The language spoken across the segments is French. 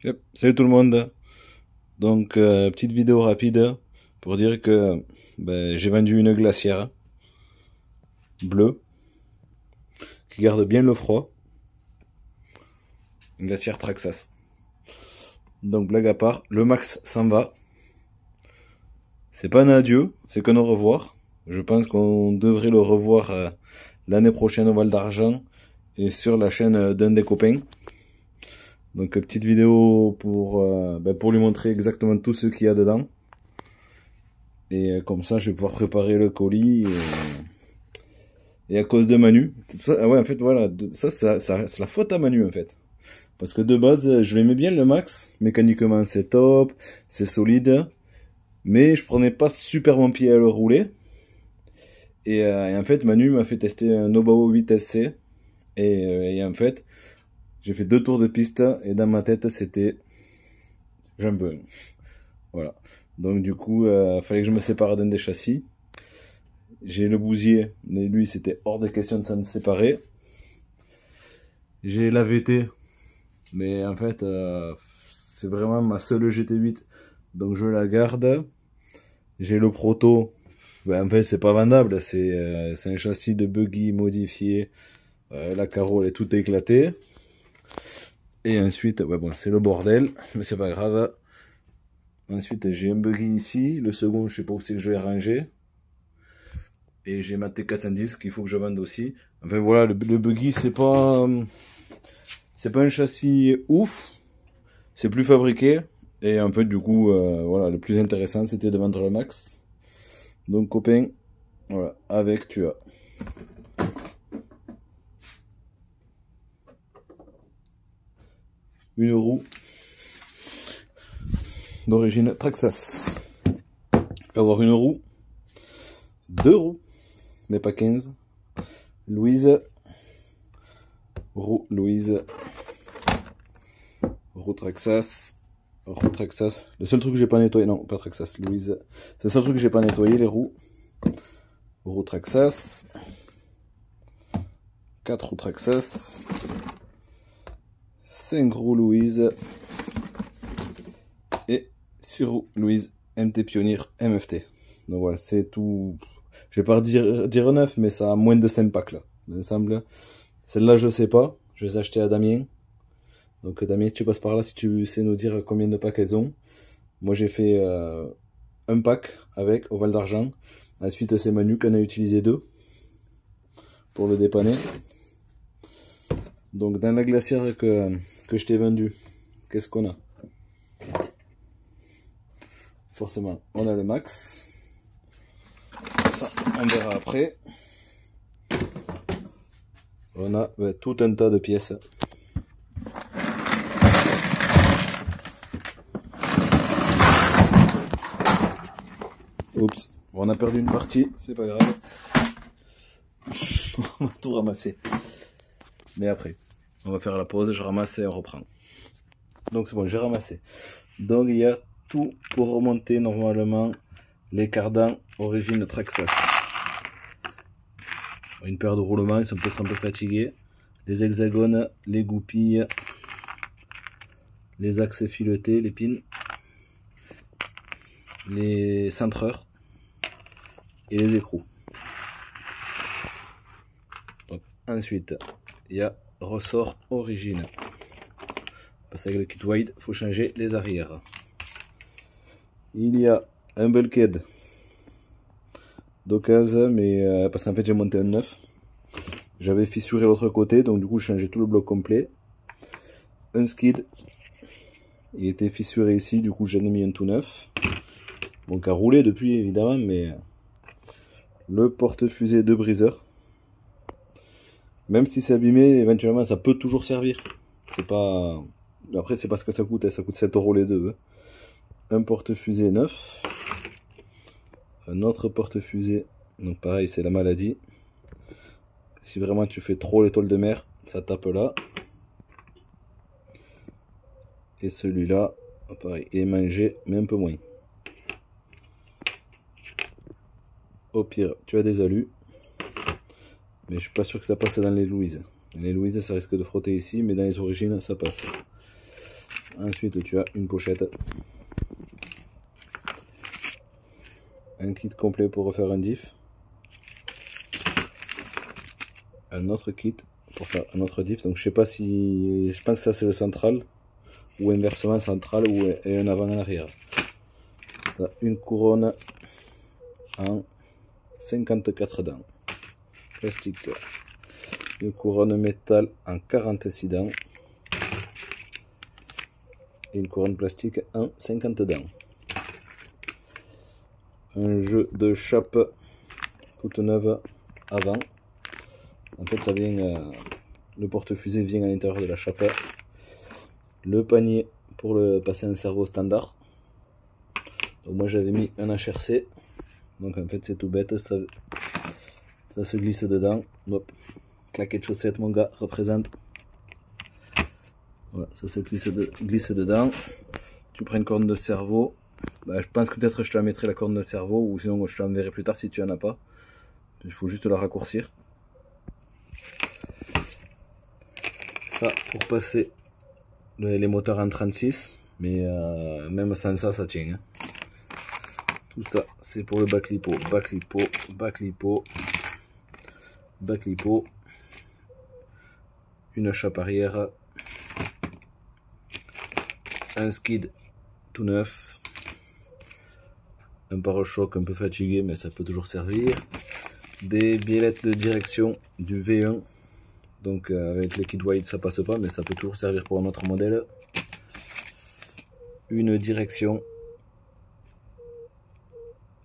Yep. Salut tout le monde. Donc, petite vidéo rapide pour dire que j'ai vendu une glacière bleue qui garde bien le froid. Une glacière Traxxas. Donc, blague à part, le max s'en va. C'est pas un adieu, c'est qu'un au revoir. Je pense qu'on devrait le revoir l'année prochaine au Val d'Argent et sur la chaîne d'un des copains. Donc petite vidéo pour lui montrer exactement tout ce qu'il y a dedans. Et comme ça je vais pouvoir préparer le colis. Et à cause de Manu, ouais en fait voilà, ça c'est la faute à Manu en fait. Parce que de base je l'aimais bien le Max, mécaniquement c'est top, c'est solide. Mais je prenais pas super mon pied à le rouler. Et en fait Manu m'a fait tester un Nobao 8SC. Et en fait j'ai fait 2 tours de piste et dans ma tête c'était j'en veux. Voilà. Donc du coup, fallait que je me sépare d'un des châssis. J'ai le Bousier, mais lui c'était hors de question de s'en séparer. J'ai la VT, mais en fait c'est vraiment ma seule GT8, donc je la garde. J'ai le Proto, en fait c'est pas vendable, c'est un châssis de buggy modifié. La carole est tout éclatée. Et ensuite, ouais, bon, c'est le bordel, mais c'est pas grave. Ensuite, j'ai un buggy ici. Le second, je sais pas où c'est que je vais ranger. Et j'ai ma T410 qu'il faut que je vende aussi. Enfin voilà, le buggy, c'est pas un châssis ouf. C'est plus fabriqué. Et en fait, du coup, voilà, le plus intéressant, c'était de vendre le Max. Donc, copain, voilà, avec tu as une roue d'origine Traxxas. Avoir une roue, 2 roues, mais pas 15. Louise, roue Louise, roue Traxxas, roue Traxxas. Le seul truc que j'ai pas nettoyé, non, pas Traxxas, Louise. C'est le seul truc que j'ai pas nettoyé, les roues. Roue Traxxas. 4 roues Traxxas. 5 roues Louise. Et 6 roues Louise MT Pioneer MFT. Donc voilà, c'est tout. Je vais pas dire 9, mais ça a moins de 5 packs là. L'ensemble. Celle-là, je sais pas. Je les ai achetées à Damien. Donc Damien, tu passes par là si tu sais nous dire combien de packs elles ont. Moi, j'ai fait un pack avec au Val d'Argent. Ensuite, c'est Manu qui en a utilisé 2 pour le dépanner. Donc dans la glacière que je t'ai vendue, qu'est-ce qu'on a? Forcément, on a le Max. Ça, on verra après. On a tout un tas de pièces. Oups, on a perdu une partie, c'est pas grave. On va tout ramasser. Mais après, on va faire la pause, je ramasse et on reprend. Donc c'est bon, j'ai ramassé. Donc il y a tout pour remonter normalement les cardans origine Traxxas. Une paire de roulements, ils sont peut-être un peu fatigués. Les hexagones, les goupilles, les axes filetés, les pins, les centreurs et les écrous. Donc, ensuite, il y a ressort origine. Parce qu'avec le kit wide, il faut changer les arrières. Il y a un bulkhead d'occasion, mais parce qu'en fait j'ai monté un neuf. J'avais fissuré l'autre côté, donc du coup j'ai changé tout le bloc complet. Un skid, il était fissuré ici, du coup j'en ai mis un tout neuf. Bon, qui a roulé depuis évidemment, mais le porte-fusée de briseur. Même si c'est abîmé, éventuellement ça peut toujours servir. C'est pas. Après c'est parce que ça coûte 7 € les deux. Un porte-fusée neuf. Un autre porte-fusée, donc pareil c'est la maladie. Si vraiment tu fais trop l'étoile de mer, ça tape là. Et celui-là, pareil, il est mangé, mais un peu moins. Au pire, tu as des alus. Mais je suis pas sûr que ça passe dans les Louises. Les Louises, ça risque de frotter ici, mais dans les origines, ça passe. Ensuite, tu as une pochette. Un kit complet pour refaire un diff. Un autre kit pour faire un autre diff. Donc je sais pas si... Je pense que ça c'est le central. Ou inversement central ou et un avant et un arrière. Une couronne en 54 dents. Plastique. Une couronne métal en 46 dents. Et une couronne plastique en 50 dents. Un jeu de chape toute neuve avant. En fait, ça vient, le porte-fusée vient à l'intérieur de la chape. Le panier pour le passer un cerveau standard. Donc moi j'avais mis un HRC. Donc en fait c'est tout bête, ça se glisse dedans. Hop. Claquette de chaussettes mon gars représente. Voilà, ça se glisse dedans. Tu prends une corne de cerveau. Bah, je pense que peut-être je te la mettrai la corne de cerveau ou sinon je te l'enverrai plus tard si tu en as pas. Il faut juste la raccourcir. Ça pour passer les moteurs en 36, mais même sans ça, ça tient. Hein. Tout ça, c'est pour le back lipo, back lipo, back lipo, back lipo. Une chape arrière, un skid tout neuf, un pare-choc un peu fatigué, mais ça peut toujours servir. Des biellettes de direction du V1. Donc avec les kits wide ça passe pas, mais ça peut toujours servir pour un autre modèle. Une direction.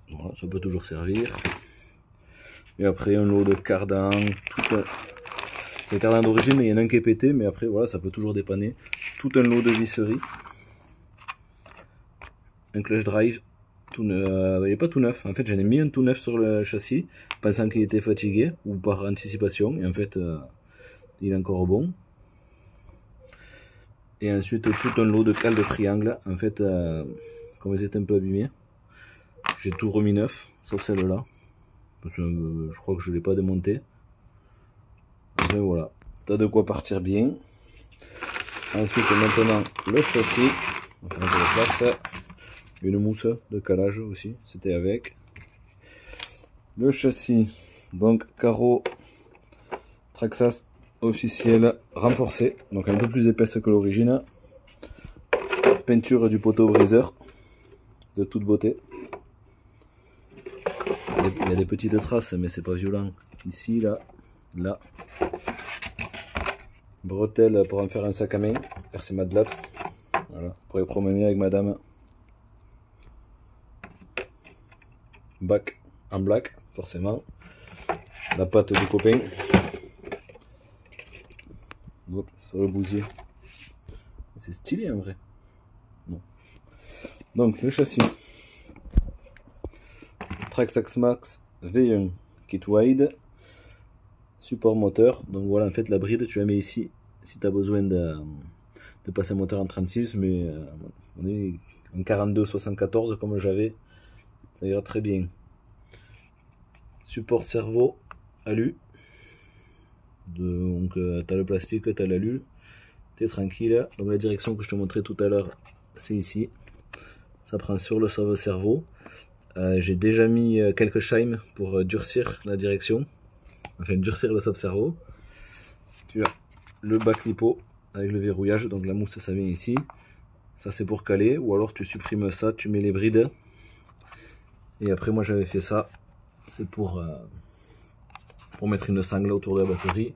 Voilà, ça peut toujours servir. Et après un lot de cardans. C'est le cardan d'origine, mais il y en a un qui est pété, mais après voilà, ça peut toujours dépanner. Tout un lot de visserie. Un clutch drive. Il n'est pas tout neuf. En fait, j'en ai mis un tout neuf sur le châssis, pensant qu'il était fatigué ou par anticipation. Et en fait, il est encore bon. Et ensuite tout un lot de cales de triangle. En fait, comme ils étaient un peu abîmés, j'ai tout remis neuf, sauf celle-là. Parce que je crois que je ne l'ai pas démonté. Et voilà, t'as de quoi partir bien. Ensuite maintenant le châssis. On va mettre la place. Une mousse de calage aussi, c'était avec. Le châssis, donc carreau Traxxas officiel renforcé, donc un peu plus épaisse que l'origine. Peinture du poteau briseur de toute beauté. Il y a des petites traces, mais c'est pas violent. Ici, là, là. Bretelles pour en faire un sac à main. RC Mad Labs. Voilà, pour y promener avec madame. Bac en black, forcément. La patte du copain. Hop, sur le bousier. C'est stylé en vrai. Non. Donc le châssis. Traxxas Max V1 kit wide. Support moteur. Donc voilà, en fait la bride tu la mets ici si tu as besoin de passer un moteur en 36, mais on est en 42-74 comme j'avais. Ça ira très bien. Support cerveau, alu. Donc tu as le plastique, tu as l'alu. Tu es tranquille. Donc la direction que je te montrais tout à l'heure, c'est ici. Ça prend sur le sauve-cerveau. J'ai déjà mis quelques shimes pour durcir la direction. Enfin durcir le sauve-cerveau. Tu as le bac lipo avec le verrouillage. Donc la mousse ça vient ici. Ça c'est pour caler. Ou alors tu supprimes ça, tu mets les brides. Et après moi j'avais fait ça, c'est pour mettre une sangle autour de la batterie.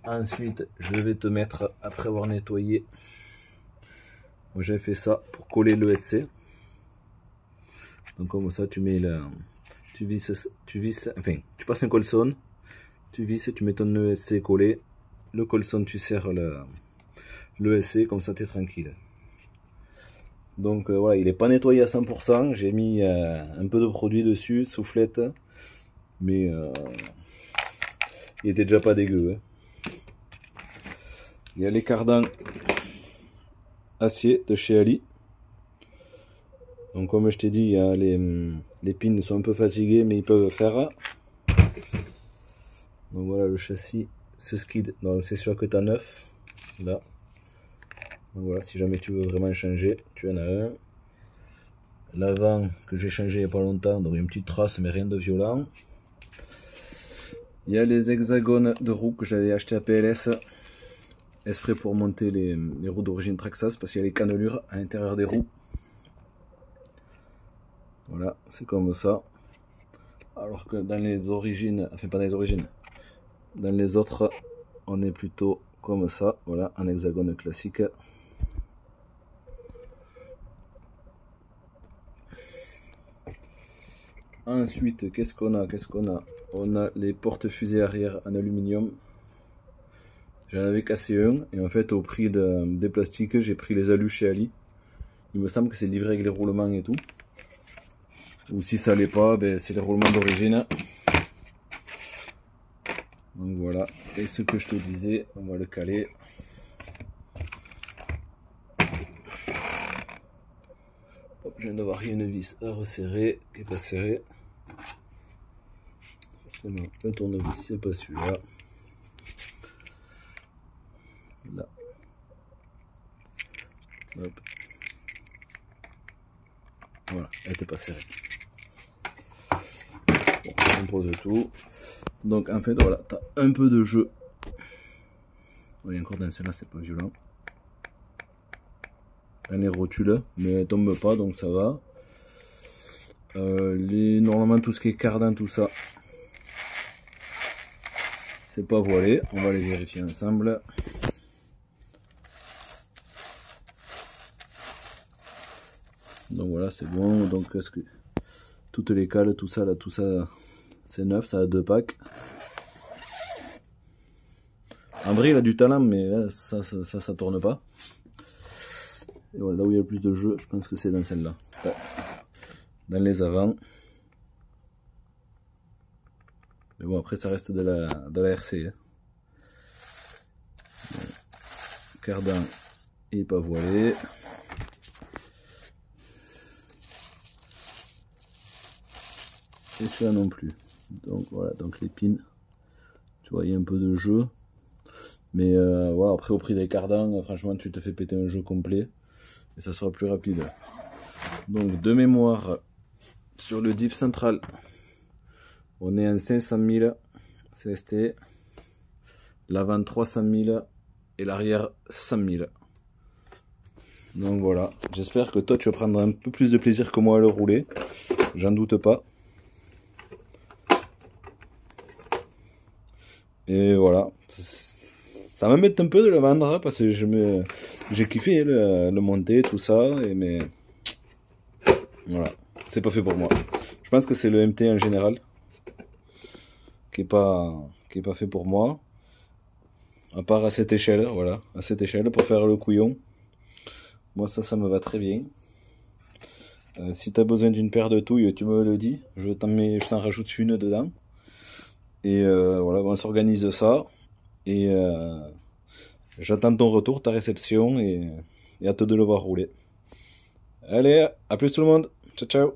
Ensuite je vais te mettre, après avoir nettoyé, moi j'avais fait ça pour coller l'ESC. Donc comme ça tu mets tu visses, enfin tu passes un colson, tu visses, tu mets ton ESC collé, le colson tu serres l'ESC, comme ça tu es tranquille. Donc voilà, il n'est pas nettoyé à 100%, j'ai mis un peu de produit dessus, soufflette, mais il était déjà pas dégueu. Hein. Il y a les cardans acier de chez Ali. Donc comme je t'ai dit, il y a les pins sont un peu fatigués, mais ils peuvent faire. Donc voilà le châssis, ce skid, c'est sûr que tu as neuf, là. Donc voilà, si jamais tu veux vraiment changer, tu en as un. L'avant que j'ai changé il n'y a pas longtemps, donc une petite trace mais rien de violent. Il y a les hexagones de roues que j'avais acheté à PLS, exprès pour monter les roues d'origine Traxxas, parce qu'il y a les cannelures à l'intérieur des roues. Voilà, c'est comme ça. Alors que dans les origines, enfin pas dans les origines, dans les autres, on est plutôt comme ça, voilà, un hexagone classique. Ensuite, qu'est-ce qu'on a? On a les porte-fusées arrière en aluminium. J'en avais cassé un, et en fait, au prix des plastiques, j'ai pris les alus chez Ali. Il me semble que c'est livré avec les roulements et tout. Ou si ça l'est pas, ben, c'est les roulements d'origine. Donc voilà, et ce que je te disais, on va le caler. Hop, je viens d'avoir une vis à resserrer, qui n'est pas serrée. Forcément, le tournevis, c'est pas celui-là. Là. Hop. Voilà, elle n'était pas serrée. Bon, on pose tout. Donc en fait, voilà, tu as un peu de jeu. Oui, encore dans celle-là, c'est pas violent. Dans les rotules, mais elle tombe pas, donc ça va. Normalement, tout ce qui est cardan, tout ça, c'est pas voilé. On va les vérifier ensemble. Donc voilà, c'est bon. Donc est-ce que toutes les cales, tout ça là, tout ça, c'est neuf, ça a 2 packs. En vrai, il a du talent, mais là, ça tourne pas. Et voilà, là où il y a le plus de jeu, je pense que c'est dans celle-là. Dans les avants. Mais bon, après, ça reste de la RC. Hein. Cardan, il n'est pas voilé. Et celui-là non plus. Donc voilà, donc les pins. Tu vois, il y a un peu de jeu. Mais voilà, après au prix des cardans, franchement tu te fais péter un jeu complet. Et ça sera plus rapide. Donc de mémoire, sur le diff central, on est en 500 000 CST. L'avant 300 000 et l'arrière 100 000. Donc voilà, j'espère que toi tu vas prendre un peu plus de plaisir que moi à le rouler. J'en doute pas. Et voilà, ça m'embête un peu de le vendre parce que j'ai kiffé le monter, tout ça, mais voilà, c'est pas fait pour moi. Je pense que c'est le MT en général qui est pas fait pour moi. À part à cette échelle, voilà, à cette échelle pour faire le couillon. Moi ça me va très bien. Si tu as besoin d'une paire de touilles, tu me le dis, je t'en rajoute une dedans. Et voilà, on s'organise ça. Et j'attends ton retour, ta réception, et hâte de le voir rouler. Allez, à plus tout le monde. Ciao, ciao.